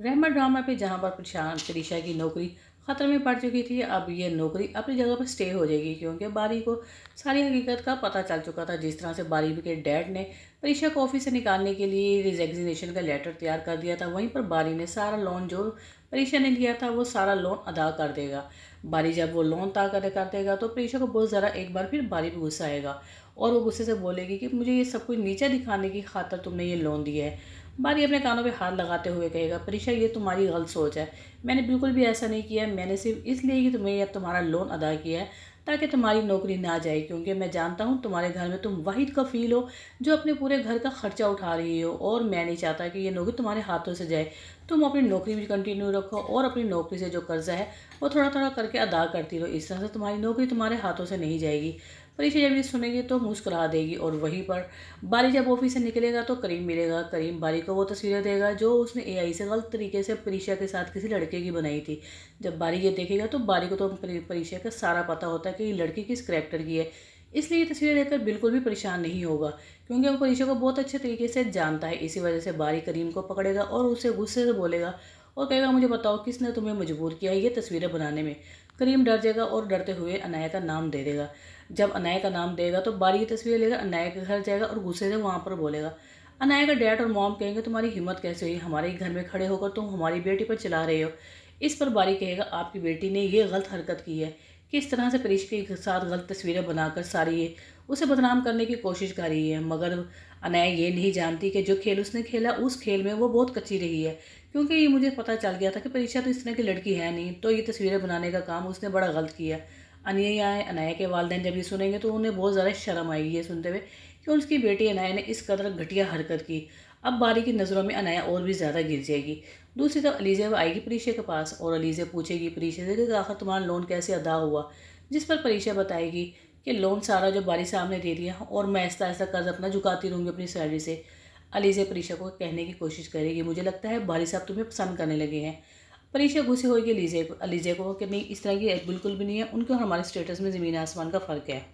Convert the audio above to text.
रहमत ड्रामा पे जहाँ पर प्रीशा की नौकरी ख़तरे में पड़ चुकी थी, अब ये नौकरी अपनी जगह पर स्टे हो जाएगी क्योंकि बारी को सारी हकीकत का पता चल चुका था। जिस तरह से बारी के डैड ने प्रीशा को ऑफिस से निकालने के लिए रिजिग्नेशन का लेटर तैयार कर दिया था, वहीं पर बारी ने सारा लोन जो प्रीशा ने लिया था वो सारा लोन अदा कर देगा। बारी जब वो लोन अदा कर देगा तो प्रीशा को बहुत ज़्यादा एक बार फिर बारी पे गुस्सा आएगा और वो गुस्से से बोलेगी कि मुझे ये सब कुछ नीचा दिखाने की खातर तुमने ये लोन दिया है। बारी अपने कानों पे हाथ लगाते हुए कहेगा, प्रीशा ये तुम्हारी गलत सोच है, मैंने बिल्कुल भी ऐसा नहीं किया है। मैंने सिर्फ इसलिए कि तुम्हें अब तुम्हारा लोन अदा किया है ताकि तुम्हारी नौकरी ना जाए, क्योंकि मैं जानता हूँ तुम्हारे घर में तुम वाहिद कफ़ील हो जो अपने पूरे घर का खर्चा उठा रही हो, और मैं नहीं चाहता कि ये नौकरी तुम्हारे हाथों से जाए। तुम अपनी नौकरी भी कंटिन्यू रखो और अपनी नौकरी से जो कर्जा है वो थोड़ा थोड़ा करके अदा करती रहो, इस तरह से तुम्हारी नौकरी तुम्हारे हाथों से नहीं जाएगी। प्रीशा जब ये सुनेगी तो मुस्कुरा देगी और वहीं पर बारी जब ऑफिस से निकलेगा तो करीम मिलेगा। करीम बारी को वो तस्वीरें देगा जो उसने एआई से गलत तरीके से प्रीशा के साथ किसी लड़के की बनाई थी। जब बारी ये देखेगा तो बारी को तो प्रीशा का सारा पता होता है कि ये लड़की किस करेक्टर की है, इसलिए ये तस्वीरें देखकर बिल्कुल भी परेशान नहीं होगा क्योंकि वो प्रीशा को बहुत अच्छे तरीके से जानता है। इसी वजह से बारी करीम को पकड़ेगा और उसे गुस्से से बोलेगा और कहेगा, मुझे बताओ किसने तुम्हें मजबूर किया है ये तस्वीरें बनाने में। करीम डर जाएगा और डरते हुए अनाया का नाम दे देगा। जब अनाया का नाम देगा तो बारी की तस्वीर लेगा, अनाया के घर जाएगा और गुस्से से वहाँ पर बोलेगा। अनाया का डैड और मॉम कहेंगे, तुम्हारी हिम्मत कैसे हुई हमारे ही घर में खड़े होकर तुम हमारी बेटी पर चला रहे हो। इस पर बारी कहेगा, आपकी बेटी ने ये गलत हरकत की है, किस तरह से प्रीश के साथ गलत तस्वीरें बनाकर सारी ये उसे बदनाम करने की कोशिश कर रही है। मगर अनाया ये नहीं जानती कि जो खेल उसने खेला उस खेल में वो बहुत कच्ची रही है, क्योंकि ये मुझे पता चल गया था कि परीक्षा तो इस तरह की लड़की है नहीं, तो ये तस्वीरें बनाने का काम उसने बड़ा गलत किया। अनाया के वालिदैन जब ये सुनेंगे तो उन्हें बहुत ज़्यादा शर्म आएगी ये सुनते हुए कि उनकी बेटी अनाया ने इस कदर घटिया हरकत की। अब बारी की नज़रों में अनाया और भी ज़्यादा गिर जाएगी। दूसरी तरफ अलीज़ा आएगी परीक्षा के पास और अलीज़ा पूछेगी परीक्षा से कि आखिर तुम्हारा लोन कैसे अदा हुआ, जिस पर परीक्षा बताएगी कि लोन सारा जो बारी साहब ने दे दिया और मैं ऐसा ऐसा कर्ज अपना चुकाती रहूँगी अपनी सैलरी से। अलीज़ा परीक्षा को कहने की कोशिश करेगी, मुझे लगता है बारी साहब तुम्हें पसंद करने लगे हैं। परीक्षा गुस्से होगी अलीज़ा को कि नहीं, इस तरह की बिल्कुल भी नहीं है, उनके और हमारे स्टेटस में ज़मीन आसमान का फ़र्क है।